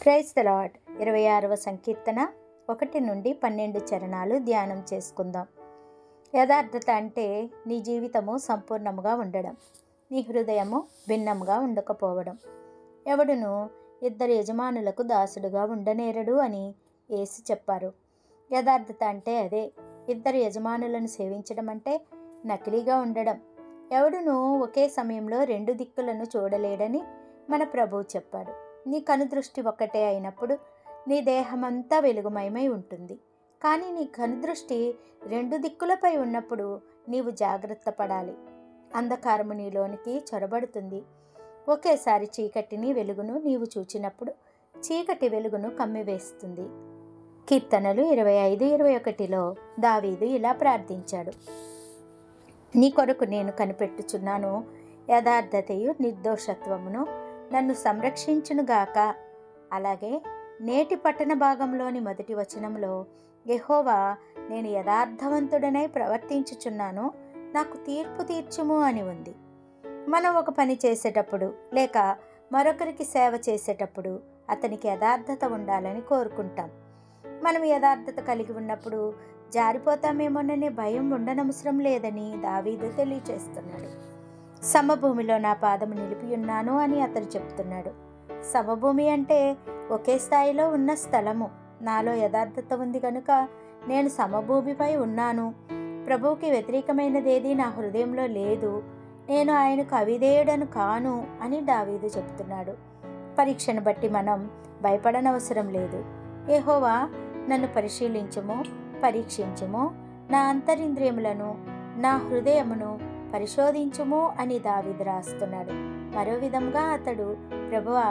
Praise the lord. 26వ సంకీర్తన 1 నుండి 12 చరణాలు ధ్యానం చేసుకుందాం. యథార్థత అంటే నీ జీవితము సంపూర్ణముగా ఉండడం, నీ హృదయము భిన్నముగా ఉండకపోవడం. ఎవడును ఇద్దరు యజమానులకు దాసుడుగా ఉండనేరడు అని యేసు చెప్పారు. యథార్థత అంటే అదే. ఇద్దరు యజమానులను సేవించడం అంటే నకిలీగా ఉండడం. ఎవడును ఒకే సమయంలో రెండు దిక్కులను చూడలేడని మన ప్రభువు చెప్పాడు. నీ కనుదృష్టి ఒక్కటే అయినప్పుడు నీ దేహమంతా వెలుగుమయమై ఉంటుంది. కానీ నీ కనుదృష్టి రెండు దిక్కులపై ఉన్నప్పుడు నీవు జాగ్రత్త పడాలి. అంధకారము నీలోనికి చొరబడుతుంది. ఒకేసారి చీకటిని వెలుగును నీవు చూచినప్పుడు చీకటి వెలుగును కమ్మివేస్తుంది. కీర్తనలు 25:21లో దావీదు ఇలా ప్రార్థించాడు: నీ కొరకు నేను కనిపెట్టుచున్నాను, యథార్థతయు నిర్దోషత్వమును నన్ను సంరక్షించునుగాక. అలాగే నేటి పట్టణ భాగంలోని మొదటి వచనంలో యెహోవా, నేను యథార్థవంతుడనై ప్రవర్తించుచున్నాను, నాకు తీర్పు తీర్చుము అని ఉంది. మనం ఒక పని చేసేటప్పుడు లేక మరొకరికి సేవ చేసేటప్పుడు అతనికి యథార్థత ఉండాలని కోరుకుంటాం. మనం యథార్థత కలిగి ఉన్నప్పుడు జారిపోతామేమోననే భయం ఉండనవసరం లేదని దావీదు తెలియచేస్తున్నాడు. సమభూమిలో నా పాదము నిలిపి ఉన్నాను అని అతడు చెప్తున్నాడు. సమభూమి అంటే ఒకే స్థాయిలో ఉన్న స్థలము. నాలో యథార్థత ఉంది కనుక నేను సమభూమిపై ఉన్నాను. ప్రభువుకి వ్యతిరేకమైనదేది నా హృదయంలో లేదు. నేను ఆయనకు అవిధేయుడను కాను అని దావీదు చెప్తున్నాడు. పరీక్షను బట్టి మనం భయపడనవసరం లేదు. యెహోవా, నన్ను పరిశీలించుము, పరీక్షించుము, నా అంతరింద్రియములను నా హృదయమును పరిశోధించుము అని దావీదు రాస్తున్నాడు. మరో విధంగా అతడు, ప్రభువా,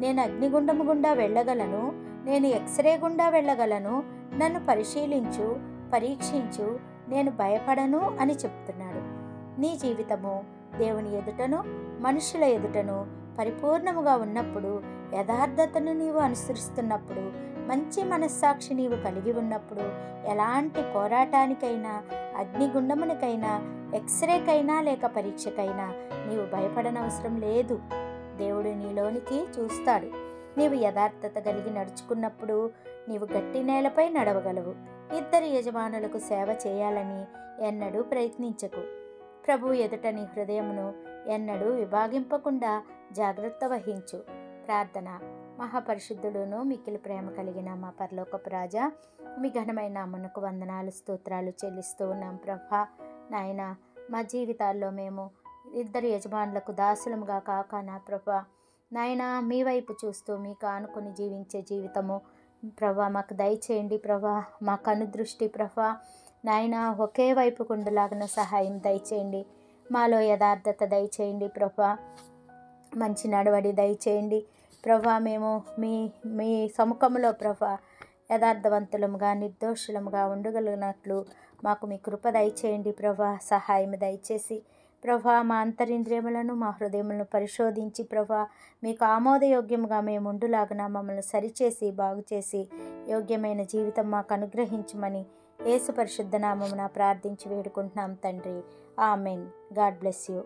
నేను అగ్నిగుండము గుండా వెళ్ళగలను, నేను ఎక్స్రే గుండా వెళ్ళగలను, నన్ను పరిశీలించు, పరీక్షించు, నేను భయపడను అని చెప్తున్నాడు. నీ జీవితము దేవుని ఎదుటను మనుషుల ఎదుటను పరిపూర్ణముగా ఉన్నప్పుడు, యథార్థతను నీవు అనుసరిస్తున్నప్పుడు, మంచి మనస్సాక్షి నీవు కలిగి ఉన్నప్పుడు, ఎలాంటి పోరాటానికైనా, అగ్నిగుండమునికైనా, ఎక్స్రేకైనా లేక పరీక్షకైనా నీవు భయపడనవసరం లేదు. దేవుడు నీలోనికి చూస్తాడు. నీవు యథార్థత కలిగి నడుచుకున్నప్పుడు నీవు గట్టి నేలపై నడవగలవు. ఇద్దరు యజమానులకు సేవ చేయాలని ఎన్నడూ ప్రయత్నించకు. ప్రభు ఎదుట నీ హృదయమును ఎన్నడూ విభాగింపకుండా జాగ్రత్త వహించు. ప్రార్థన. మహాపరిశుద్ధుడును మిక్కిలి ప్రేమ కలిగిన మా పరలోకపు రాజా, మీ ఘనమైన నామమునకు వందనాలు, స్తోత్రాలు చెల్లిస్తూ ఉన్నాం ప్రభా. నాయన, మా జీవితాల్లో మేము ఇద్దరు యజమానులకు దాసులముగా కాక నా ప్రభా, నాయన, మీ వైపు చూస్తూ మీకు ఆనుకొని జీవించే జీవితము ప్రభా మాకు దయచేయండి ప్రభా. మా కనుదృష్టి ప్రభా నాయన ఒకే వైపు కుండలాగిన సహాయం దయచేయండి. మాలో యథార్థత దయచేయండి ప్రభా. మంచి నడవడి దయచేయండి ప్రభా. మేము మీ మీ సముఖంలో ప్రభా యథార్థవంతులముగా నిర్దోషులముగా ఉండగలిగినట్లు మాకు మీ కృప దయచేయండి ప్రభా. సహాయం దయచేసి ప్రభా మా అంతరింద్రియములను మా హృదయములను పరిశోధించి ప్రభా మీకు ఆమోదయోగ్యముగా మేము ఉండులాగున మమ్మల్ని సరిచేసి బాగు చేసి యోగ్యమైన జీవితం మాకు అనుగ్రహించమని యేసు పరిశుద్ధ నామమున ప్రార్థించి వేడుకుంటున్నాం తండ్రి. ఆమెన్. God bless you.